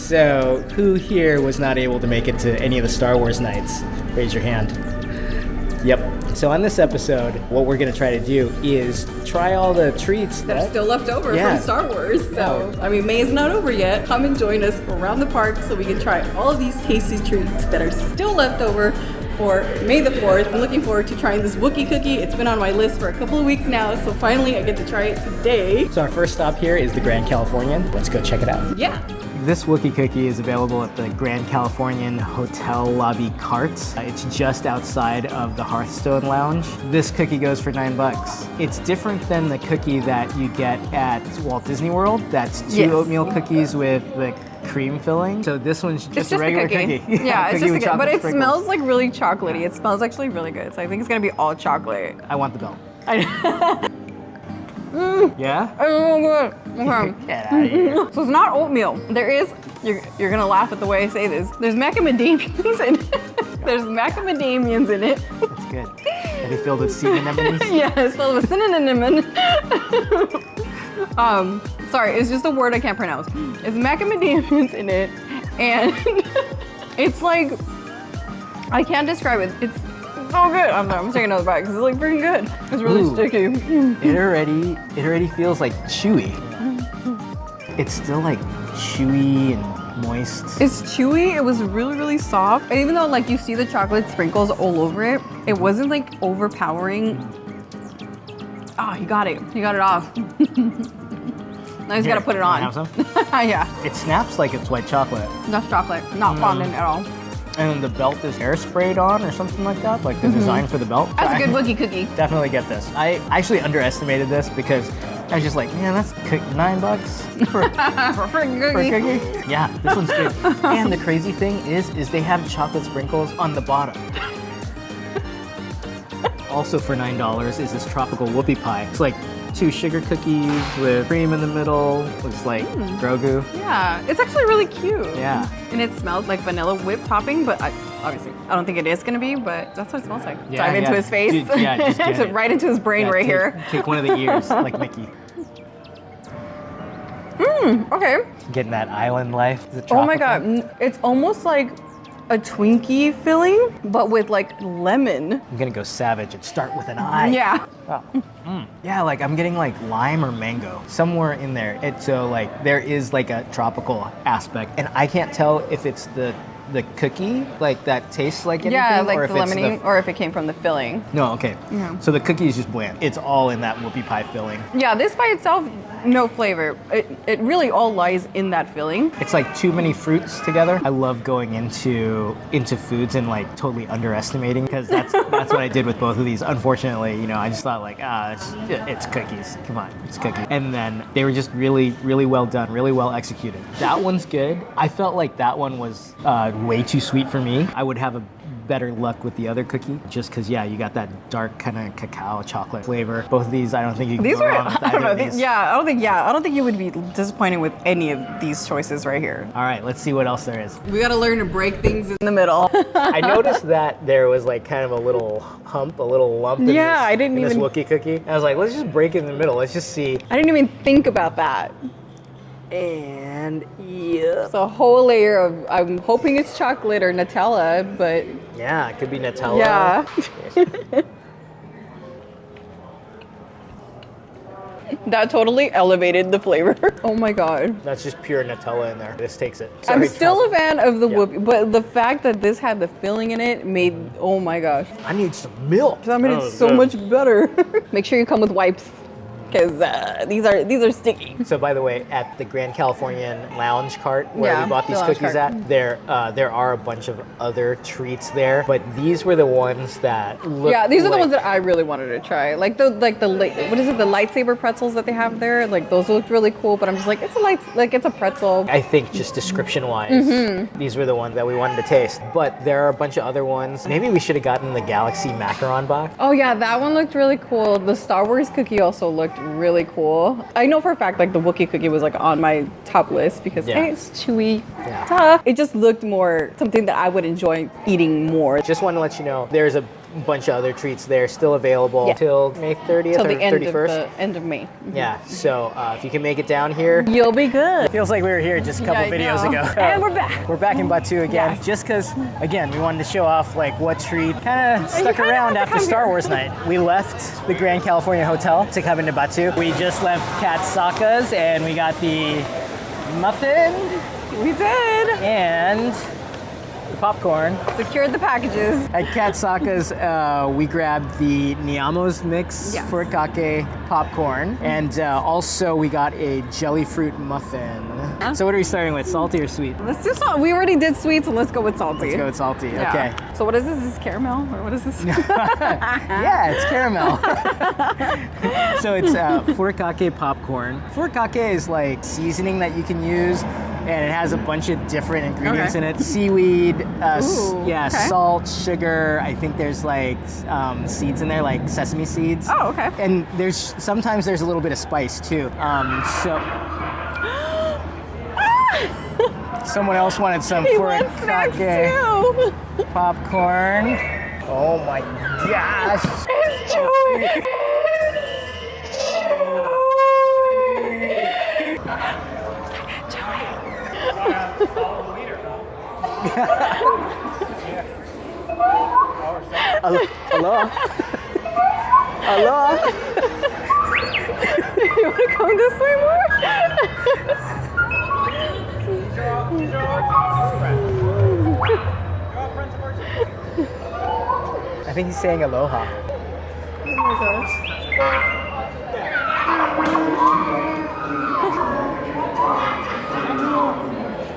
So, who here was not able to make it to any of the Star Wars nights? Raise your hand. Yep. So on this episode, what we're going to try to do is try all the treats that are still left over from Star Wars. So, I mean, May is not over yet. Come and join us around the park so we can try all of these tasty treats that are still left over for May the 4th. I'm looking forward to trying this Wookie Cookie. It's been on my list for a couple of weeks now, so finally I get to try it today. So our first stop here is the Grand Californian. Let's go check it out. Yeah. This Wookie Cookie is available at the Grand Californian Hotel lobby cart. It's just outside of the Hearthstone Lounge. This cookie goes for $9. It's different than the cookie that you get at Walt Disney World. That's two oatmeal cookies with the cream filling. So this one's just a regular cookie. Yeah, it's just a cookie, but it smells like really chocolatey. It smells actually really good. So I think it's gonna be all chocolate. I want the belt. Yeah? Oh, good. Okay. Get out of here. So it's not oatmeal. There is, you're gonna laugh at the way I say this. There's macadamians in it. There's macadamians in it. That's good. Are they filled with cinnamon? Yeah, it's filled with cinnamon. Sorry, it's just a word I can't pronounce. It's macadamians in it, and it's like, I can't describe it. It's so good. I'm taking another bite because it's like freaking good. It's really sticky. It already feels like chewy. It's still like chewy and moist. It's chewy. It was really, really soft. And even though like you see the chocolate sprinkles all over it, it wasn't like overpowering. Ah, you got it. You got it off. Now you just gotta put it on. Have some? Yeah. It snaps like it's white chocolate. That's chocolate, not fondant at all. And the belt is air sprayed on or something like that, like the design for the belt. That's a good Wookie Cookie. Definitely get this. I actually underestimated this because I was just like, man, that's $9 for for a cookie. Yeah, this one's good. And the crazy thing is they have chocolate sprinkles on the bottom. Also for $9 is this tropical Whoopie Pie. It's like 2 sugar cookies with cream in the middle. Looks like Grogu. Yeah, it's actually really cute. Yeah. And it smells like vanilla whipped topping, but obviously I don't think it is gonna be, but that's what it smells like. Yeah, Dive into his face. Just get it. Right into his brain right here. Take one of the ears, like Mickey. Okay. Getting that island life. Oh my God, it's almost like a Twinkie filling, but with like lemon. I'm gonna go savage and start with an I. Yeah. Oh. Yeah, like I'm getting like lime or mango somewhere in there. So like there is like a tropical aspect, and I can't tell if it's the cookie like that tastes like anything, Yeah, like or the if lemony, or if it came from the filling. No, okay. Yeah. So the cookie is just bland. It's all in that Whoopie Pie filling. Yeah, this by itself, no flavor. It really all lies in that filling. It's like too many fruits together. I love going into foods and like totally underestimating, because that's what I did with both of these. Unfortunately, I just thought like, it's cookies. Come on, it's cookies. And then they were just really, really well done, really well executed. That one's good. I felt like that one was way too sweet for me. I would have a better luck with the other cookie, just because you got that dark kind of cacao chocolate flavor. Both of these, I don't think you can go wrong with either of these. I don't think you would be disappointed with any of these choices right here. All right, let's see what else there is. We got to learn to break things in the middle. I noticed that there was like kind of a little hump, a little lump in this Wookie cookie. I was like, let's just break it in the middle. Let's just see. I didn't even think about that. And yeah. It's a whole layer of, I'm hoping it's chocolate or Nutella, but. Yeah, it could be Nutella. Yeah. That totally elevated the flavor. Oh my God. That's just pure Nutella in there. This takes it. Sorry, I'm still a fan of the Whoopie, but the fact that this had the filling in it made, oh my gosh. I need some milk. That made it so much better. Make sure you come with wipes, because these are sticky. So by the way, at the Grand Californian Lounge cart where we bought these cookies at, there are a bunch of other treats there, but these were the ones that looked these are the ones that I really wanted to try. Like the what is it, the lightsaber pretzels that they have there? Like those looked really cool, but I'm just like, it's a pretzel. I think just description-wise, these were the ones that we wanted to taste. But there are a bunch of other ones. Maybe we should have gotten the Galaxy Macaron box. Oh yeah, that one looked really cool. The Star Wars cookie also looked really cool. I know for a fact like the Wookie cookie was like on my top list because it's chewy. Yeah. It just looked more something that I would enjoy eating more. Just want to let you know, there's a bunch of other treats there still available Yeah. till May 30th Till or the end 31st. of the end of May. Yeah, so if you can make it down here. You'll be good. Feels like we were here just a couple Yeah, I videos know. ago. And we're back. We're back in Batu again, Yes. just because, again, we wanted to show off like what treat kind of stuck kinda around had to after come Star here. Wars night. We left the Grand Californian Hotel to come into Batu. We just left Kat Saka's and we got the muffin We did. and the popcorn. Secured the packages. At Kat Saka's, we grabbed the Niamos mix Yes. for Kake Popcorn, and also we got a jelly fruit muffin. So what are we starting with, salty or sweet? Let's do salt. We already did sweet, so let's go with salty. Let's go with salty, Yeah. okay. So what is this? Is this caramel or what is this? Yeah, it's caramel. So it's furikake popcorn. Furikake is like seasoning that you can use, and it has a bunch of different ingredients Okay. in it. Seaweed, Ooh, okay. salt, sugar. I think there's like seeds in there, like sesame seeds. Oh, okay. And sometimes there's a little bit of spice too. So someone else wanted some He wants snacks furikake too. popcorn. Oh my gosh. It's chewy. Hello? Hello? You want to come this way more? I think he's saying aloha. Oh my gosh.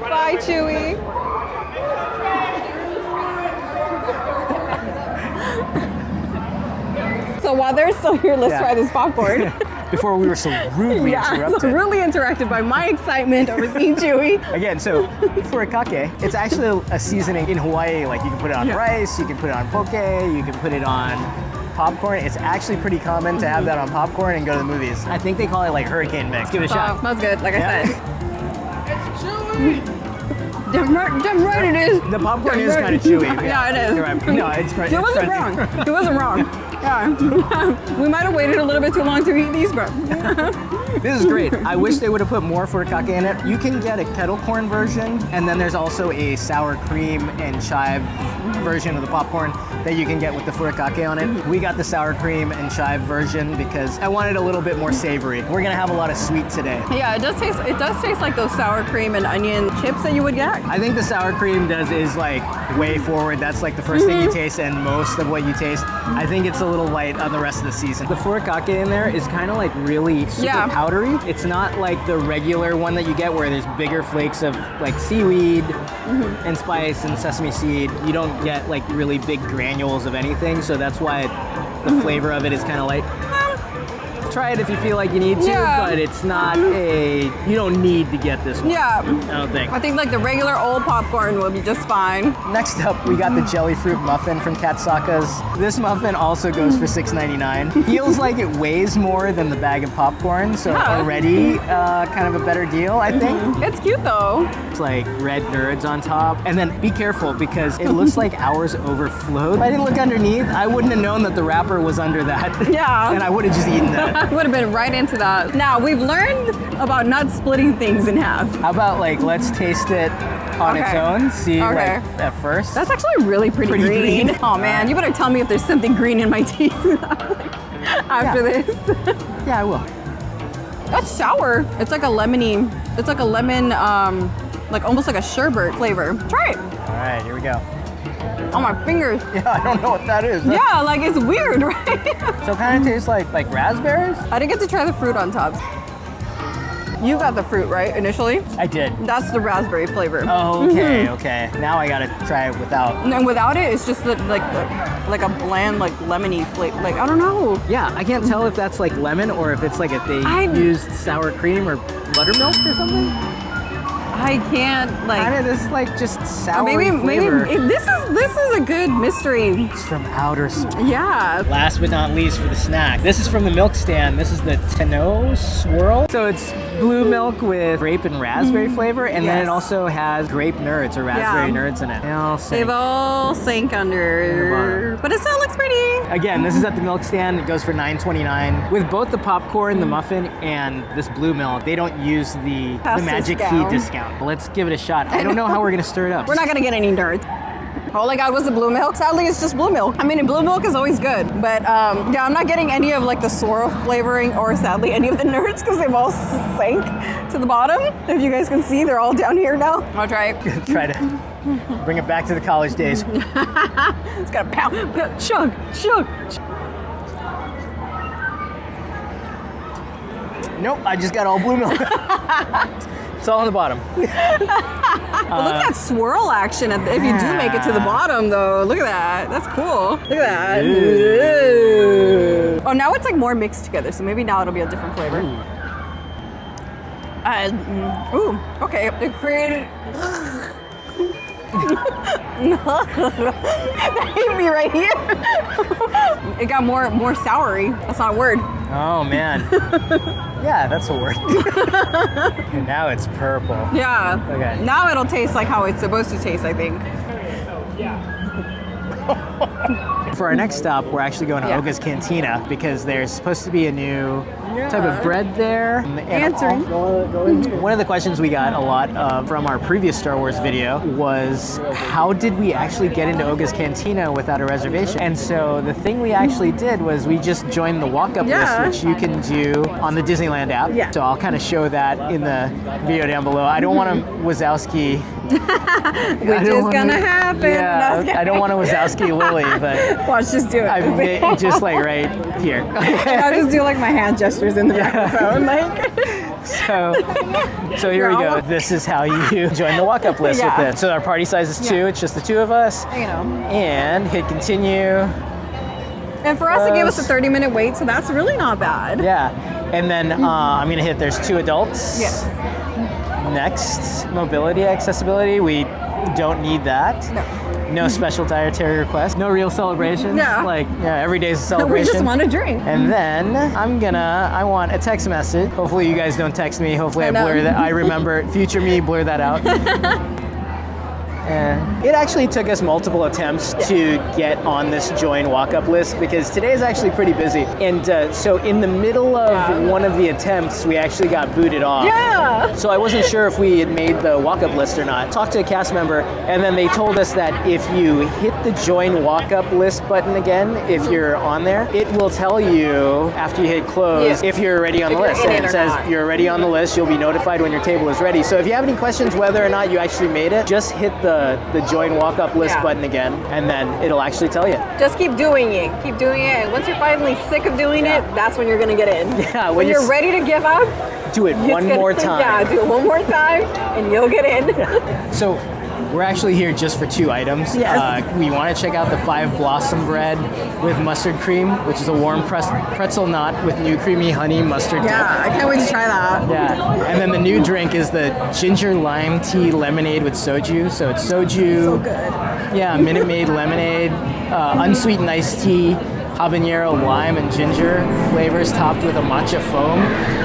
Bye, Chewy. So while they're still here, let's Yeah. try this popcorn. Before we were so rudely Yeah, interrupted. so really interrupted by my excitement over seeing Chewy. Again, so furikake, it's actually a seasoning in Hawaii. Like you can put it on Yeah. rice, you can put it on poke, you can put it on popcorn. It's actually pretty common to have that on popcorn and go to the movies. I think they call it like hurricane mix. Give it a shot. Smells good, like Yeah. I said. Damn right it is. The popcorn Damn is right. kind of chewy. Yeah, it is. You're right. No, it's crunchy. It wasn't wrong. It wasn't wrong. Yeah. We might have waited a little bit too long to eat these, but This is great. I wish they would have put more furikake in it. You can get a kettle corn version, and then there's also a sour cream and chive version of the popcorn that you can get with the furikake on it. We got the sour cream and chive version because I wanted a little bit more savory. We're gonna have a lot of sweet today. yeah, it does taste like those sour cream and onion chips that you would get. I think the sour cream is like way forward. That's like the first thing you taste and most of what you taste. I think it's a little light on the rest of the season. The furikake in there is kind of like really super Yeah. powdery. It's not like the regular one that you get where there's bigger flakes of like seaweed and spice and sesame seed. You don't get like really big granules of anything, so that's why the flavor of it is kind of light. Try it if you feel like you need to, Yeah. but it's not you don't need to get this one. Yeah. I don't think. I think like the regular old popcorn will be just fine. Next up, we got the jelly fruit muffin from Kat Saka's. This muffin also goes for $6.99. Feels like it weighs more than the bag of popcorn, so Yeah. already kind of a better deal, I think. It's cute though. It's like red nerds on top. And then be careful because it looks like ours overflowed. If I didn't look underneath, I wouldn't have known that the wrapper was under that. Yeah. And I would have just eaten that. Would have been right into that. Now we've learned about not splitting things in half. How about like, let's taste it on its Okay. own, see Okay. like at first. That's actually really pretty green. green. Oh man, you better tell me if there's something green in my teeth after Yeah. this. Yeah, I will. That's sour. It's like a lemony. It's like a lemon, like almost like a sherbet flavor. Try it. All right, here we go. On my fingers. Yeah, I don't know what that is. Yeah, like it's weird, right? So it kind of tastes like raspberries? I didn't get to try the fruit on top. You got the fruit, right, initially? I did. That's the raspberry flavor. Oh, okay, okay. Now I gotta try it without. And without it, it's just like a bland, like lemony flavor. Like I don't know. Yeah, I can't tell if that's like lemon or if it's like if they used sour cream or buttermilk or something. I can't like. Kind of this like just sour Maybe flavor. this is a good mystery. It's from outer space. Yeah. Last but not least for the snack, this is from the milk stand. This is the Tenno Swirl. So it's blue milk with grape and raspberry flavor, and then it also has grape nerds or raspberry nerds in it. They've all sank under, but it still looks pretty. Again, this is at the milk stand. It goes for $9.29. With both the popcorn, the muffin, and this blue milk, they don't use the Magic Key discount. Let's give it a shot. I don't know how we're gonna stir it up. We're not gonna get any nerds. All I got was the blue milk. Sadly, it's just blue milk. I mean, blue milk is always good, but yeah, I'm not getting any of like the swirl flavoring or sadly any of the nerds because they've all sank to the bottom. If you guys can see, they're all down here now. I'll try it. Try to bring it back to the college days. It's got a pound. Chug, chug. Nope, I just got all blue milk. It's all on the bottom. Well, look at that swirl action if you do make it to the bottom, though. Look at that. That's cool. Look at that. Ooh. Oh, now it's like more mixed together, so maybe now it'll be a different flavor. Ooh, okay. It created... That hit me right here. It got more soury. That's not a word. Oh, man. Yeah, that's a word. And now it's purple. Yeah. Okay. Now it'll taste like how it's supposed to taste, I think. For our next stop, we're actually going to Oga's Cantina because there's supposed to be a new type of bread there. Answering. One of the questions we got a lot from our previous Star Wars video was, how did we actually get into Oga's Cantina without a reservation? And so the thing we actually did was we just joined the walk-up list, which you can do on the Disneyland app. Yeah. So I'll kind of show that in the video down below. I don't want to Wazowski. Which is gonna happen. Yeah, I don't want to Wazowski Lilee, but watch, just do it. I made just like right here. I'll just do like my hand gestures in the microphone, like. So here we go. This is how you join the walk-up list with this. So our party size is 2. It's just the 2 of us. You know. And hit continue. And for us, it gave us a 30-minute wait, so that's really not bad. Yeah. And then I'm gonna hit. There's 2 adults. Yes. Next, mobility accessibility. We don't need that. No special dietary requests. No real celebrations. Yeah. Like, every day's a celebration. We just want a drink. And then I want a text message. Hopefully you guys don't text me. Hopefully I blur that. I remember future me, blur that out. And it actually took us multiple attempts to get on this join walk-up list because today is actually pretty busy. And so in the middle of one of the attempts, we actually got booted off. Yeah. So I wasn't sure if we had made the walk-up list or not. Talked to a cast member, and then they told us that if you hit the join walk-up list button again, if you're on there, it will tell you after you hit close if you're already on the list. And it says you're already on the list. You'll be notified when your table is ready. So if you have any questions whether or not you actually made it, just hit the join walk-up list button again, and then it'll actually tell you. Just keep doing it. Keep doing it. And once you're finally sick of doing it, that's when you're going to get in. Yeah. When you're ready to give up, do it one more time. Yeah, do it one more time, and you'll get in. So we're actually here just for 2 items. Yes. We want to check out the 5 Blossom bread with mustard cream, which is a warm pretzel knot with new creamy honey mustard dip. Yeah, I can't wait to try that. Yeah, and then the new drink is the ginger lime tea lemonade with soju. So it's soju. So good. Yeah, Minute Maid lemonade, unsweetened iced tea, habanero, lime, and ginger flavors topped with a matcha foam.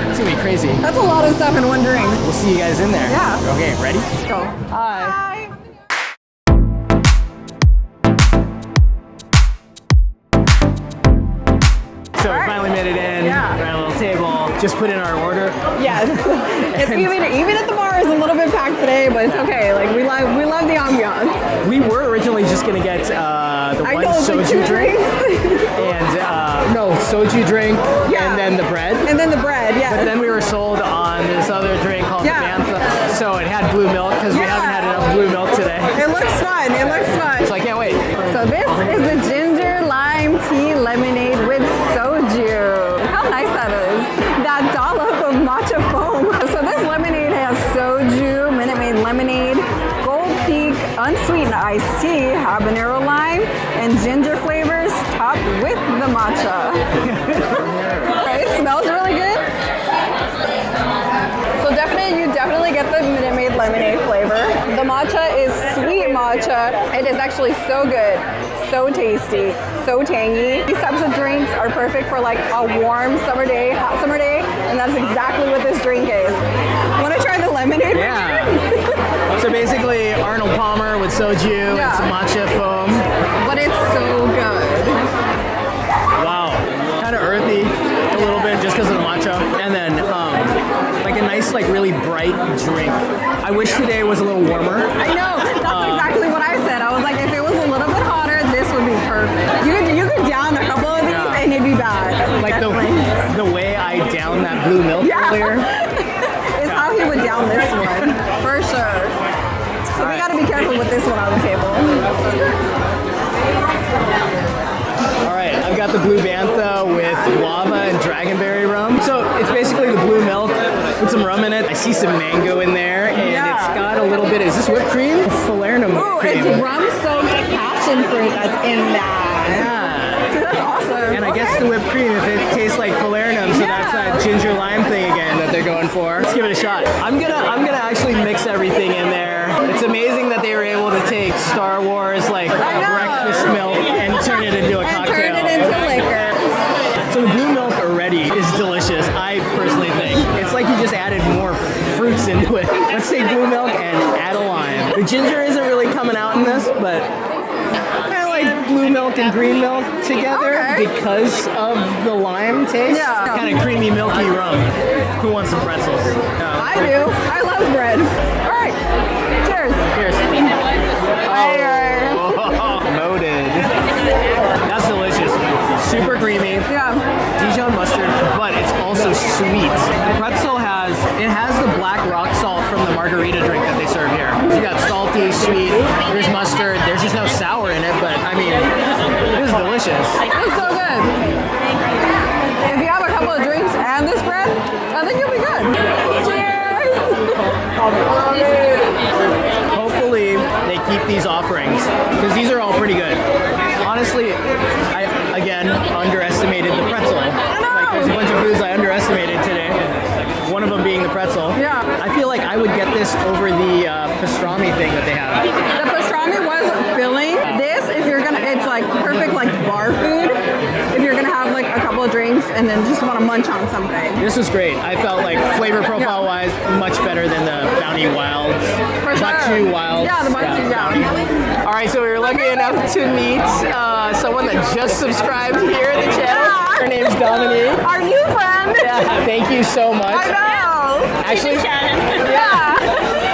It's gonna be crazy. That's a lot of stuff in one drink. We'll see you guys in there. Yeah. Okay, ready? Go. Hi. So we finally made it in. We're at a little table. Just put in our order. Yes. It's even at the bar is a little bit packed today, but it's okay. Like we love the ambiance. We were originally just gonna get the one soju drink and soju drink and then the bread. And then the bread, yeah. But then we were sold on this other drink called the Bantha. So it had blue milk because we haven't had enough blue milk today. It looks fun. It looks fun. So I can't wait. So this is the ginger lime tea lemonade with soju. How nice that is. That dollop of matcha foam. So this lemonade has soju, Minute Maid lemonade, Gold Peak unsweetened iced tea, habanero lime, and ginger flavors topped with the matcha. It smells really good. So you definitely get the Minute Maid lemonade flavor. The matcha is sweet matcha. It is actually so good, so tasty, so tangy. These types of drinks are perfect for like a warm summer day, hot summer day, And that's exactly what this drink is. Want to try the lemonade? Yeah. So basically, Arnold Palmer with soju and some matcha foam. But it's so good. Wow. Kind of earthy a little bit just because of the matcha. And then like a nice, like really bright drink. I wish today was a little warmer. I know. That's exactly what I said. I was like, if it was a little bit hotter, this would be perfect. You could down a couple of these and it'd be bad. Like the way I downed that blue milk earlier. Is how he would down this one. For sure. So we gotta be careful with this one on the table. Alright, I've got the blue bantha with guava and dragonberry rum. So it's basically the blue milk with some rum in it. I see some mango in there, and it's got a little bit, is this whipped cream? Falernum whipped cream. It's rum-soaked passion fruit that's in that. Yeah. So that's awesome. And I guess the whipped cream, if it tastes like falernum, so that's that ginger lime thing again that they're going for. Let's give it a shot. I'm gonna actually mix everything in there. It's amazing that they were able to take Star Wars like breakfast milk and turn it into a cocktail. Turn it into liquor. So the blue milk already is delicious, I personally think. It's like you just added more fruits into it. Let's take blue milk and add a lime. The ginger isn't really coming out in this, but kind of like blue milk and green milk together because of the lime taste. Yeah. Kind of creamy, milky rum. Who wants some pretzels? I do. I love bread. All right. Cheers. Cheers. Loaded. That's delicious. Super creamy. Yeah. Dijon mustard, but it's also sweet. The pretzel has the black rock salt from the margarita drink that they serve here. So you got salty, sweet, there's mustard, there's just no sour in it, but I mean, it is delicious. It's so good. If you have a couple of drinks and this bread, I think you'll be good. Cheers! Hopefully they keep these offerings, because these are all pretty good. Honestly, I, again, underestimated the pretzel. Like, there's a bunch of foods I underestimated today. One of them being the pretzel. Yeah. I feel like I would get this over the pastrami thing that they have. The pastrami was filling. This, if you're gonna, it's like perfect like bar food. If you're gonna have like a couple of drinks and then just want to munch on something. This was great. I felt like flavor profile wise, much better than the Bounty Wilds. For sure. Batu Wilds. Yeah, the Batu, All right, so we were lucky enough to meet someone that just subscribed here to the channel. Her name's Dominique. Our new friend. Yeah, thank you so much. I know. Actually,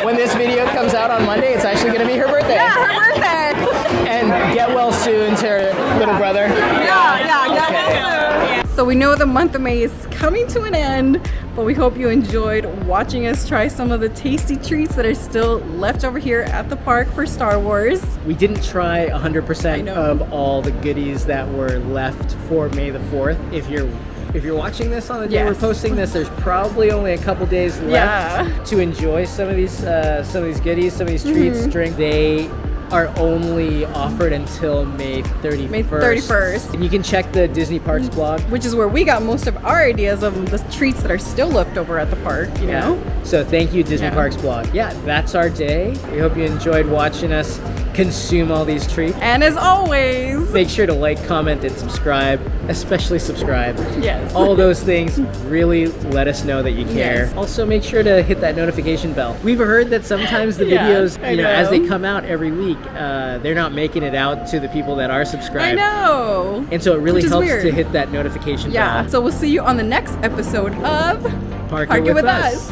when this video comes out on Monday, it's actually going to be her birthday. Yeah, her birthday. And get well soon to her little brother. Yeah, get well soon. So we know the month of May is coming to an end, but we hope you enjoyed watching us try some of the tasty treats that are still left over here at the park for Star Wars. We didn't try 100% of all the goodies that were left for May the 4th. If you're watching this on the day we're posting this, there's probably only a couple days left to enjoy some of these goodies, some of these treats, drinks. They are only offered until May 31st. May 31st. And you can check the Disney Parks blog, which is where we got most of our ideas of the treats that are still left over at the park, you know? So thank you, Disney Parks blog. Yeah, that's our day. We hope you enjoyed watching us consume all these treats. And as always, make sure to like, comment, and subscribe, especially subscribe. Yes. All those things really let us know that you care. Yes. Also, make sure to hit that notification bell. We've heard that sometimes the videos, as they come out every week, they're not making it out to the people that are subscribed. I know. And so it really helps to hit that notification bell. So we'll see you on the next episode of Park It With Us.